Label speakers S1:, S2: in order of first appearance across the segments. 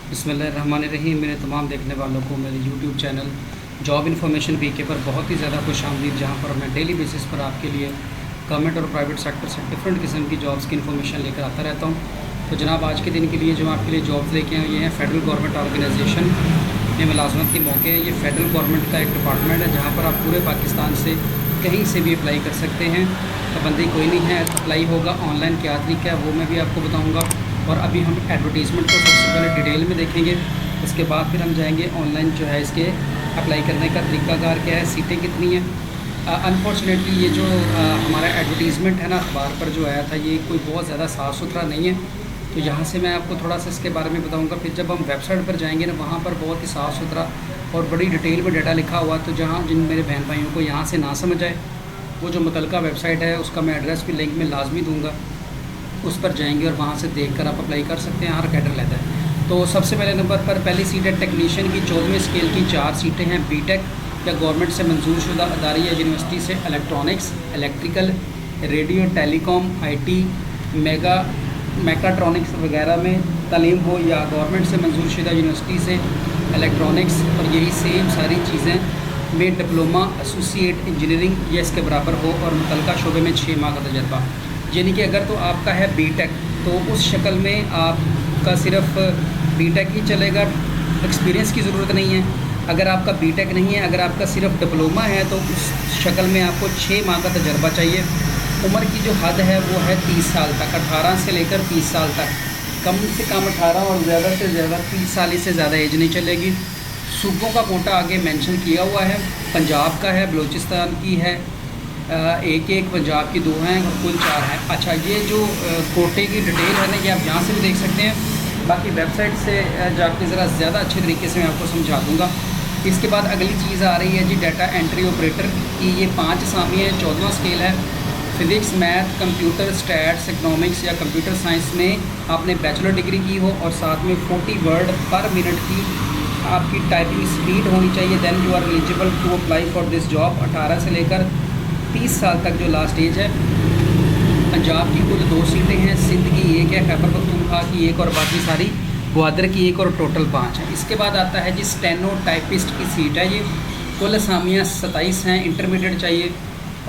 S1: बिस्मिल्लाहिर्रहमानिर्रहीम। मेरे तमाम देखने वालों को मेरे यूट्यूब चैनल जॉब इन्फॉर्मेशन पीके पर बहुत ही ज़्यादा खुशामदीद, जहाँ पर मैं डेली बेसिस पर आपके लिए गवर्नमेंट और प्राइवेट सेक्टर से डिफरेंट किस्म की जॉब्स की इन्फॉर्मेशन लेकर आता रहता हूँ। तो जनाब, आज के दिन के लिए जो आपके लिए जॉब्स लेके आए ये हैं फेडरल गवर्नमेंट ऑर्गेनाइजेशन में मुलाजमत के मौके हैं। ये फेडरल गवर्नमेंट का एक डिपार्टमेंट है जहाँ पर आप पूरे पाकिस्तान से कहीं से भी अप्लाई कर सकते हैं। पाबंदी कोई नहीं है। अप्लाई होगा ऑनलाइन, क्या तरीका है वो मैं भी आपको बताऊँगा। और अभी हम एडवर्टीज़मेंट को सबसे पहले डिटेल में देखेंगे, उसके बाद फिर हम जाएंगे ऑनलाइन जो है इसके अप्लाई करने का तरीकाकार क्या है, सीटें कितनी हैं। अनफॉर्चुनेटली ये जो हमारा एडवर्टीज़मेंट है ना अखबार पर जो आया था, ये कोई बहुत ज़्यादा साफ़ सुथरा नहीं है। तो यहाँ से मैं आपको थोड़ा सा इसके बारे में बताऊँगा। फिर जब हम वेबसाइट पर जाएंगे ना, वहाँ पर बहुत ही साफ़ सुथरा और बड़ी डिटेल में डाटा लिखा हुआ। तो जहाँ जिन मेरे बहन भाइयों को यहाँ से ना समझ आए, वो जो मुतलका वेबसाइट है उसका मैं एड्रेस भी लिंक में लाजमी दूँगा, उस पर जाएंगे और वहाँ से देखकर आप अप्लाई कर सकते हैं। हर कैडर लेता है। तो सबसे पहले नंबर पर पहली सीट है टेक्नीशियन की। 14वें स्केल की 4 सीटें हैं। बीटेक या गवर्नमेंट से मंजूर शुदा अदारी या यूनिवर्सिटी से electronics, electrical, radio, telecom, IT, mechatronics वगैरह में तालीम हो, या गवर्नमेंट से मंजूर शुदा यूनिवर्सिटी से इलेक्ट्रॉनिक्स और यही सेम सारी चीज़ें में डिप्लोमा, एसोसिएट इंजीनियरिंग या इसके बराबर हो, और मुतलका शोबे में 6 माह का तजर्बा। यानी कि अगर तो आपका है बीटेक तो उस शक्ल में आपका सिर्फ बीटेक ही चलेगा, एक्सपीरियंस की ज़रूरत नहीं है। अगर आपका बीटेक नहीं है, अगर आपका सिर्फ डिप्लोमा है, तो उस शक्ल में आपको 6 माह का तजर्बा चाहिए। उम्र की जो हद है वो है 30 साल तक, 18 से लेकर 30 साल तक। कम से कम 18 और ज़्यादा से ज़्यादा 30 साल से ज़्यादा एज नहीं चलेगी। सूबों का कोटा आगे मेंशन किया हुआ है। पंजाब का है, बलूचिस्तान की है एक, पंजाब की 2 हैं और कुल 4 हैं। अच्छा, ये जो कोटे की डिटेल है ना, ये आप यहाँ से भी देख सकते हैं। बाकी वेबसाइट से जाके ज़रा ज़्यादा अच्छे तरीके से मैं आपको समझा दूँगा। इसके बाद अगली चीज़ आ रही है जी डाटा एंट्री ऑपरेटर की। ये 5 असामी है, 14वां स्केल है। Physics, math, computer, stats, economics या कंप्यूटर साइंस में आपने बैचलर डिग्री की हो और साथ में 40 वर्ड पर मिनट की आपकी टाइपिंग स्पीड होनी चाहिए। Then you are eligible to apply for this job. 18 से लेकर 30 साल तक जो लास्ट एज है। पंजाब की कुल 2 सीटें हैं, सिंध की 1 है, खैबर पख्तूनख्वा की 1 और बाकी सारी ग्वादर की 1 और टोटल 5 है। इसके बाद आता है जी स्टेनो टाइपिस्ट की सीट है। ये कुल असामियाँ 27 हैं। इंटरमीडिएट चाहिए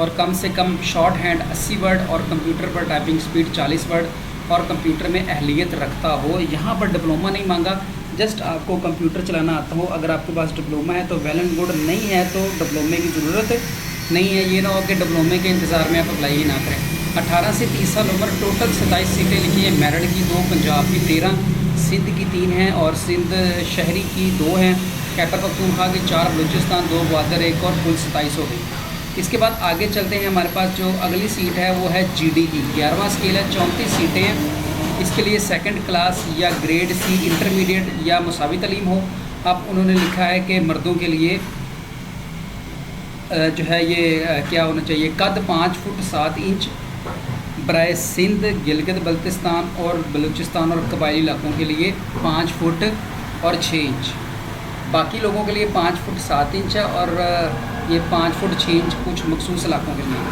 S1: और कम से कम शॉर्ट हैंड 80 वर्ड और कंप्यूटर पर टाइपिंग स्पीड 40 वर्ड और कंप्यूटर में अहलियत रखता हो। यहाँ पर डिप्लोमा नहीं मांगा, जस्ट आपको कंप्यूटर चलाना आता हो। अगर आपके पास डिप्लोमा है तो वेल एंड गुड, नहीं है तो डिप्लोमे की ज़रूरत नहीं है। ये ना हो कि डिप्लोमे के इंतज़ार में आप अप्लाई ही ना करें। 18 से 30 साल उम्र। टोटल 27 सीटें लिखी हैं। मेरिट की 2, पंजाब की 13, सिंध की 3 हैं और सिंध शहरी की 2 हैं। खैबर पख्तूनख्वा की 4, बलूचिस्तान 2, ग्वादर 1 और कुल 27 हो गई। इसके बाद आगे चलते हैं। हमारे पास जो अगली सीट है वो है जीडी की। 11वां स्केल है, 34 सीटें हैं। इसके लिए 2nd क्लास या ग्रेड सी इंटरमीडिएट या मुसावी तालीम हो। अब उन्होंने लिखा है कि मर्दों के लिए जो है ये क्या होना चाहिए, कद 5 फुट 7 इंच बराए सिंध, गिलगित बल्तिस्तान और बलूचिस्तान और कबायली इलाकों के लिए 5 फुट और 6 इंच। बाकी लोगों के लिए 5 फुट 7 इंच है और ये 5 फुट 6 इंच कुछ मखसूस इलाकों के लिए।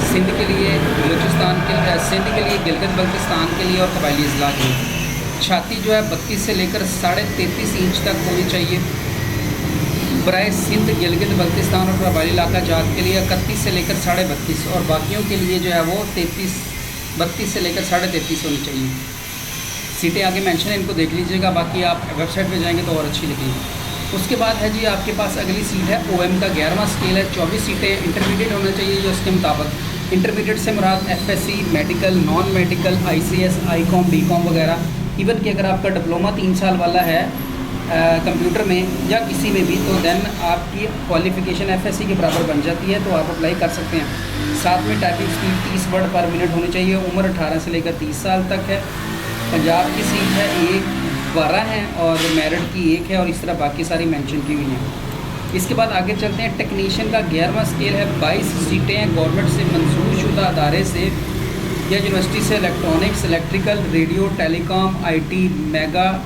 S1: सिंध के लिए, बलूचिस्तान के सिंध के लिए, गिलगित बल्तिस्तान के लिए और कबायली अजला के लिए। छाती जो है 32 से लेकर 33.5 इंच तक होनी चाहिए। बराए सिंध, गिलगित बल्तिस्तान और कबायली इलाका जात के लिए 31 से लेकर 32.5 और बाकियों के लिए जो है वो 32 से लेकर 33.5 होनी चाहिए। सीटें आगे मेंशन है, इनको देख लीजिएगा। बाकी आप वेबसाइट पे जाएंगे तो और अच्छी लिखेंगे। उसके बाद है जी आपके पास अगली सीट है ओएम का। 11वां स्केल है, 24 सीटें। इंटरमीडिएट होना चाहिए जो उसके मुताबिक। इंटरमीडिएट से मुराद FSc, medical, non medical, ICS, ICom, BCom वगैरह। इवन कि अगर आपका डिप्लोमा 3 साल वाला है कंप्यूटर में या किसी में भी, तो देन आपकी क्वालिफ़िकेशन एफएससी के बराबर बन जाती है, तो आप अप्लाई कर सकते हैं। साथ में टाइपिंग स्पीड 30 वर्ड पर मिनट होनी चाहिए। उम्र 18 से लेकर 30 साल तक है। पंजाब की सीट है 1, 12 हैं और मेरिट की 1 है और इस तरह बाकी सारी मेंशन की हुई हैं। इसके बाद आगे चलते हैं। टेक्नीशियन का 11वां स्केल है, 22 सीटें हैं। गवर्नमेंट से मंजूर शुदा अदारे से या यूनिवर्सिटी से electronics, electrical, radio, telecom, IT,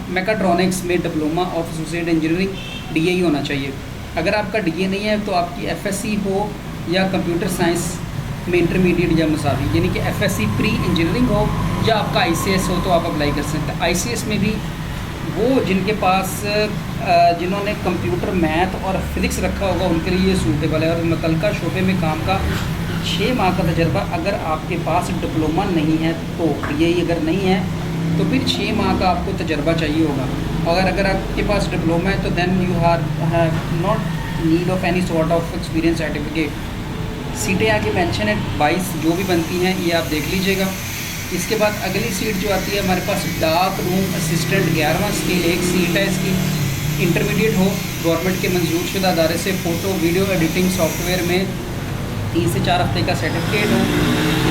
S1: mechatronics में diploma of associate engineering DA होना चाहिए। अगर आपका डीए नहीं है तो आपकी एफएससी हो या कंप्यूटर साइंस में इंटरमीडिएट या मुसावी, यानी कि एफएससी प्री इंजीनियरिंग हो या आपका आईसीएस हो तो आप अप्लाई कर सकते हैं। आईसीएस में भी वो जिनके पास जिन्होंने कंप्यूटर मैथ और फिज़िक्स रखा होगा उनके लिए ये सूटेबल है। और मुतल्लिका शोबे में काम का 6 माह का तजर्बा, अगर आपके पास डिप्लोमा नहीं है तो यही अगर नहीं है तो फिर 6 माह का आपको तजर्बा चाहिए होगा। और अगर आपके पास डिप्लोमा है तो then you have not need of any sort of experience certificate. सीटें आगे मेंशन है 22 जो भी बनती हैं ये आप देख लीजिएगा। इसके बाद अगली सीट जो आती है हमारे पास डार्क रूम असिस्टेंट 11वां स्केल, एक सीट है इसकी। इंटरमीडिएट हो, गवर्नमेंट के मंजूर शुदा अदारे से फ़ोटो वीडियो एडिटिंग सॉफ्टवेयर में 3 से 4 हफ्ते का सर्टिफिकेट हो।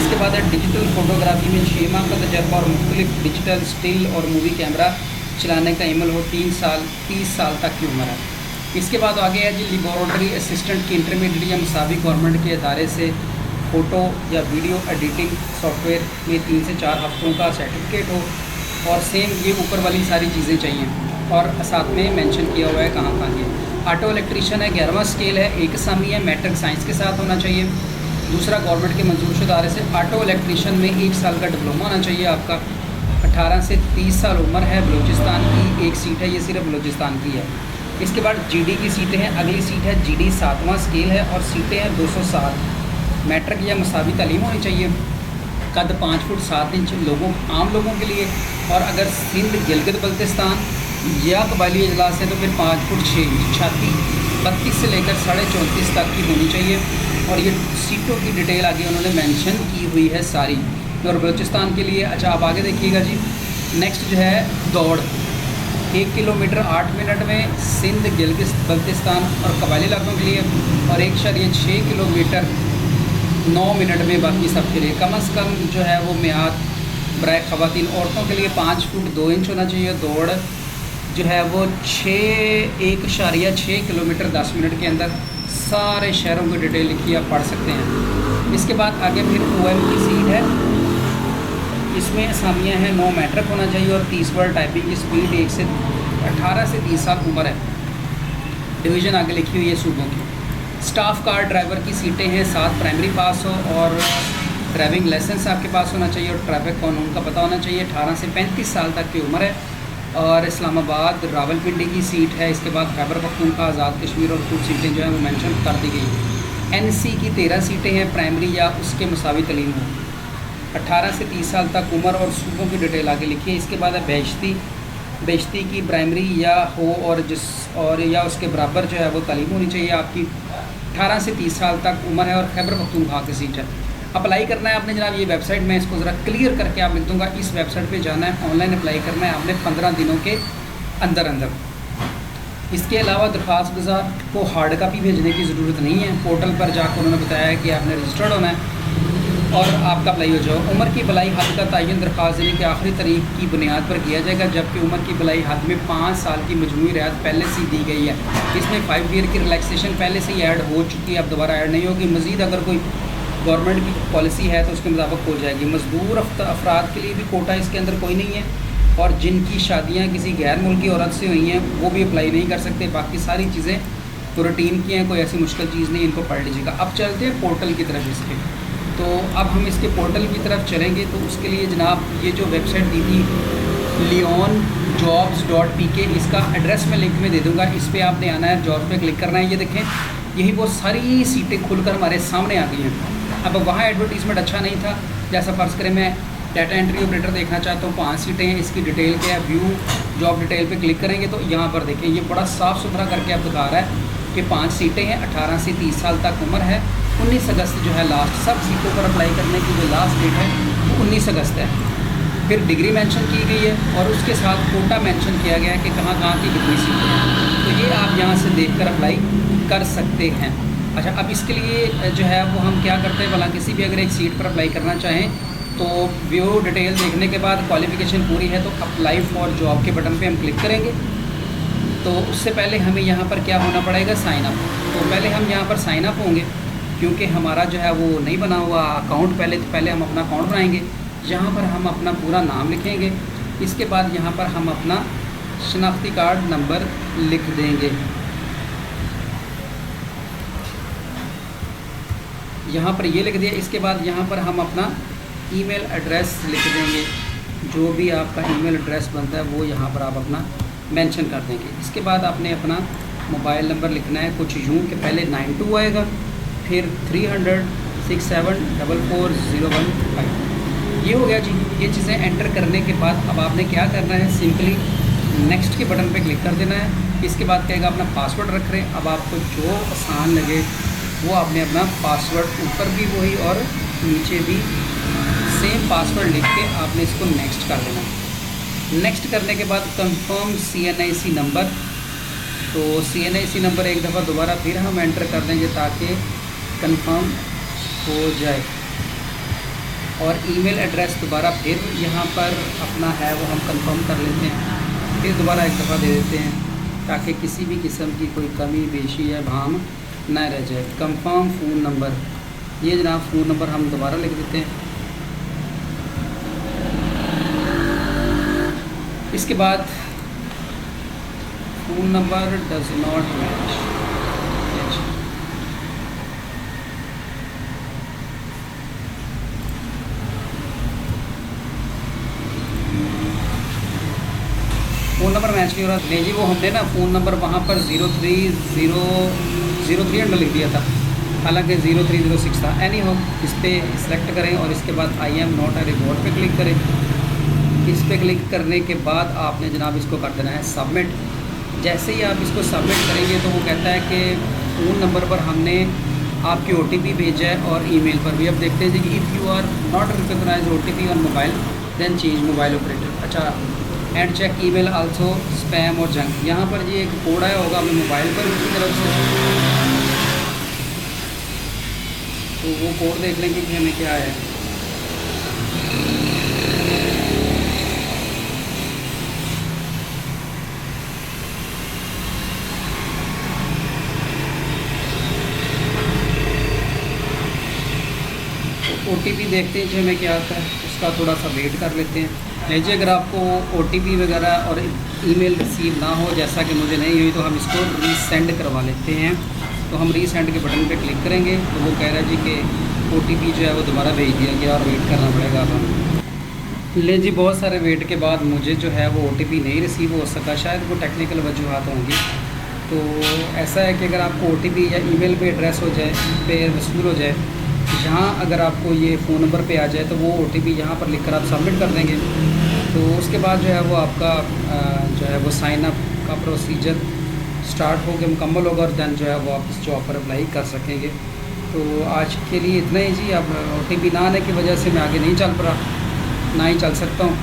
S1: इसके बाद है डिजिटल फ़ोटोग्राफी में 6 माह का तजर्बा और मुख्तलिफ डिजिटल स्टिल और मूवी कैमरा चलाने का इमल हो। 30 साल तक की उम्र है। इसके बाद आगे है जी लेबॉरेटरी असिस्टेंट की इंटरमीडिएट या मुसावी गवर्नमेंट के अदारे से फ़ोटो या वीडियो एडिटिंग सॉफ्टवेयर में 3 से 4 हफ्तों का सर्टिफिकेट हो। और सेम ये ऊपर वाली सारी चीज़ें चाहिए और साथ में मेंशन किया हुआ है कहाँ कहाँ ये। ऑटो इलेक्ट्रीशियन है 11वां स्केल है, एक असामी है, मैट्रिक साइंस के साथ होना चाहिए। दूसरा गवर्नमेंट के मंजूर शुदा अदारे से ऑटो इलेक्ट्रीशियन में 1 साल का डिप्लोमा होना चाहिए आपका। 18 से 30 साल उम्र है। बलूचिस्तान की एक सीट है, ये सिर्फ बलूचिस्तान की है। इसके बाद जीडी की सीटें हैं। अगली सीट है जीडी 7वां स्केल है और सीटें हैं 207। मैट्रिक या मसावी तालीम होनी चाहिए। कद 5 फुट 7 इंच आम लोगों के लिए। और अगर सिंध गिलगित बल्तिस्तान या कबायली अजलास है तो फिर 5 फुट 6 इंच। छाती 32 से लेकर 34.5 तक की होनी चाहिए। और ये सीटों की डिटेल आगे उन्होंने मेंशन की हुई है सारी। और बलूचिस्तान के लिए अच्छा आप आगे देखिएगा जी। नेक्स्ट जो है दौड़ 1 किलोमीटर 8 मिनट में सिंध गिलगित बल्तिस्तान और कबायली इलाकों के लिए। और 1.6 किलोमीटर 9 मिनट में बाकी सब के लिए। कम से कम जो है वो मियाद बराए ख़वातीन औरतों के लिए 5 फुट 2 इंच होना चाहिए। दौड़ जो है वो 1.6 किलोमीटर 10 मिनट के अंदर। सारे शहरों की डिटेल लिखी आप पढ़ सकते हैं। इसके बाद आगे फिर OM की सीट है, इसमें असामियाँ हैं 9 मैट्रिक होना चाहिए और 30 वर्ड टाइपिंग की स्पीड 18 से 30 साल उम्र है। डिवीज़न आगे लिखी हुई है सूबों की। स्टाफ कार ड्राइवर की सीटें हैं 7 प्राइमरी पास हो और ड्राइविंग लाइसेंस आपके पास होना चाहिए और ट्रैफिक कानून का पता होना चाहिए। 18 से 35 साल तक की उम्र है। और इस्लामाबाद रावलपिंडी की सीट है। इसके बाद खैबर पख्तूनख्वा आज़ाद कश्मीर और कुछ सीटें जो हैं वो मेंशन कर दी गई। NC की 13 सीटें हैं, प्राइमरी या उसके मुसावी तलीम हो। 18 से 30 साल तक उम्र और सूबों की डिटेल आगे लिखी है। इसके बाद है बेशती की प्राइमरी या हो और या उसके बराबर जो है वो तालीम होनी चाहिए आपकी। 18 से 30 साल तक उम्र है और खैबर पख्तूनख्वा की सीट है। अप्लाई करना है आपने जनाब, ये वेबसाइट मैं इसको ज़रा क्लियर करके आप लिख दूँगा। इस वेबसाइट पे जाना है, ऑनलाइन अप्लाई करना है आपने 15 दिनों के अंदर। इसके अलावा दरख्वास्त गुजार को हार्ड कापी भेजने की ज़रूरत नहीं है। पोर्टल पर जाकर उन्होंने बताया है कि आपने रजिस्टर्ड होना है और आपका अप्लाई हो जाओ। उम्र की बलाई हद का तयन दरख्वास्त देने की आखिरी तारीख की बुनियाद पर किया जाएगा, जबकि उम्र की बलाई हद में 5 साल की मजमूई रियायत पहले से दी गई है। इसमें 5 ईयर की रिलैक्सेशन पहले से ही ऐड हो चुकी है, अब दोबारा ऐड नहीं होगी। मज़ीद अगर कोई गवर्नमेंट की पॉलिसी है तो उसके मुताबिक हो जाएगी। मजदूर अफराद के लिए भी कोटा इसके अंदर कोई नहीं है और जिनकी शादियाँ किसी गैर मुल्की औरत से हुई हैं वो भी अप्लाई नहीं कर सकते। बाकी सारी चीज़ें रूटीन की हैं, कोई ऐसी मुश्किल चीज़ नहीं, इनको पढ़ लीजिएगा। अब चलते हैं पोर्टल की तरफ इसके। तो अब हम इसके पोर्टल की तरफ चलेंगे तो उसके लिए जनाब ये जो वेबसाइट दी थी leonjobs.pk, इसका एड्रेस मैं लिंक में दे दूँगा। इस पर आपने आना है, जॉब्स पे क्लिक करना है। ये देखें यही वो सारी सीटें खुलकर हमारे सामने आ गई हैं। अब वहाँ एडवर्टीज़मेंट अच्छा नहीं था, जैसा फ़र्ज़ करें मैं डाटा एंट्री ऑपरेटर देखना चाहता हूँ, 5 सीटें हैं, इसकी डिटेल क्या है, व्यू जॉब डिटेल पे क्लिक करेंगे तो यहाँ पर देखें ये बड़ा साफ़ सुथरा करके आप दिखा रहा है कि 5 सीटें हैं, 18 से 30 साल तक उम्र है। 19 अगस्त जो है लास्ट, सब सीटों पर अप्लाई करने की जो लास्ट डेट है वो 19 अगस्त है। फिर डिग्री मेंशन की गई है और उसके साथ कोटा मेंशन किया गया है कि कहाँ कहाँ की कितनी सीटें हैं। तो ये आप यहाँ से देख कर अप्लाई कर सकते हैं। अच्छा, अब इसके लिए जो है वो हम क्या करते हैं, भला किसी भी अगर एक सीट पर अप्लाई करना चाहें तो व्यू डिटेल देखने के बाद क्वालिफ़िकेशन पूरी है तो अप्लाई फॉर जॉब के बटन पे हम क्लिक करेंगे। तो उससे पहले हमें यहाँ पर क्या होना पड़ेगा, साइन अप। तो पहले हम यहाँ पर साइन अप होंगे क्योंकि हमारा जो है वो नहीं बना हुआ अकाउंट। पहले हम अपना अकाउंट बनाएंगे। यहाँ पर हम अपना पूरा नाम लिखेंगे। इसके बाद यहाँ पर हम अपना शनाख्ती कार्ड नंबर लिख देंगे। यहाँ पर ये लिख दिया। इसके बाद यहाँ पर हम अपना ईमेल एड्रेस लिख देंगे। जो भी आपका ईमेल एड्रेस बनता है वो यहाँ पर आप अपना मेंशन कर देंगे। इसके बाद आपने अपना मोबाइल नंबर लिखना है कुछ यूँ कि पहले 92 आएगा, फिर 300674401 ये हो गया जी। ये चीज़ें एंटर करने के बाद अब आपने क्या करना है, सिंपली नेक्स्ट के बटन पे क्लिक कर देना है। इसके बाद कहेगा अपना पासवर्ड रख रहे हैं। अब आपको जो आसान लगे वो आपने अपना पासवर्ड ऊपर भी वही और नीचे भी सेम पासवर्ड लिख के आपने इसको नेक्स्ट कर देना। नेक्स्ट करने के बाद कंफर्म CNIC नंबर, तो CNIC नंबर एक दफ़ा दोबारा फिर हम एंटर कर देंगे ताकि कंफर्म हो जाए। और ईमेल एड्रेस दोबारा फिर यहाँ पर अपना है वो हम कंफर्म कर लेते हैं, फिर दोबारा एक दफ़ा दे देते हैं ताकि किसी भी किस्म की कोई कमी बेशी या भाम ना रह जाए। कंफर्म फ़ोन नंबर, ये जनाब फ़ोन नंबर हम दोबारा लिख देते हैं। इसके बाद phone number does not match. Phone number match नहीं हो रहा, नहीं जी वो हमने ना फ़ोन नंबर वहाँ पर 03003 लिख दिया था, हालांकि 0306 था। एनी हो, इस पर सिलेक्ट करें और इसके बाद I am not a robot पे क्लिक करें। इस पर क्लिक करने के बाद आपने जनाब इसको कर देना है सबमिट। जैसे ही आप इसको सबमिट करेंगे तो वो कहता है कि फ़ोन नंबर पर हमने आपकी OTP भेजा है और ईमेल पर भी। अब देखते हैं जी कि if you are not recognise OTP on mobile then change mobile operator. अच्छा, and check email also spam और जंक। यहाँ पर ये एक कोड आया होगा अपने मोबाइल पर उसकी तरफ से, तो वो कोड देख लेंगे कि हमें क्या है। OTP देखते हैं जो हमें क्या आता है, उसका थोड़ा सा वेट कर लेते हैं। जी अगर आपको OTP वगैरह और ईमेल रिसीव ना हो, जैसा कि मुझे नहीं हुई, तो हम इसको रीसेंड करवा लेते हैं। तो हम रीसेंड के बटन पे क्लिक करेंगे तो वो कह रहा है जी कि OTP जो है वो दोबारा भेज दिया गया और वेट करना पड़ेगा। अब हम ले जी, बहुत सारे वेट के बाद मुझे जो है वो OTP नहीं रिसीव हो सका, शायद वो टेक्निकल वजूहत होंगी। तो ऐसा है कि अगर आपको OTP या ईमेल पे एड्रेस हो जाए, पे वसूल हो जाए, यहाँ अगर आपको ये फ़ोन नंबर पे आ जाए तो वो OTP यहाँ पर लिखकर आप सबमिट कर देंगे। तो उसके बाद जो है वो आपका जो है वो साइन अप का प्रोसीजर स्टार्ट होकर मुकम्मल होगा और दैन जो है वो आप इस जॉब पर अप्लाई कर सकेंगे। तो आज के लिए इतना ही जी। अब OTP ना आने की वजह से मैं आगे नहीं चल पा रहा, ना ही चल सकता हूँ।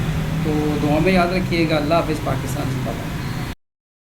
S1: तो दुआ में याद रखिएगा। अल्लाह हाफ़िज़। पाकिस्तान जिंदाबाद।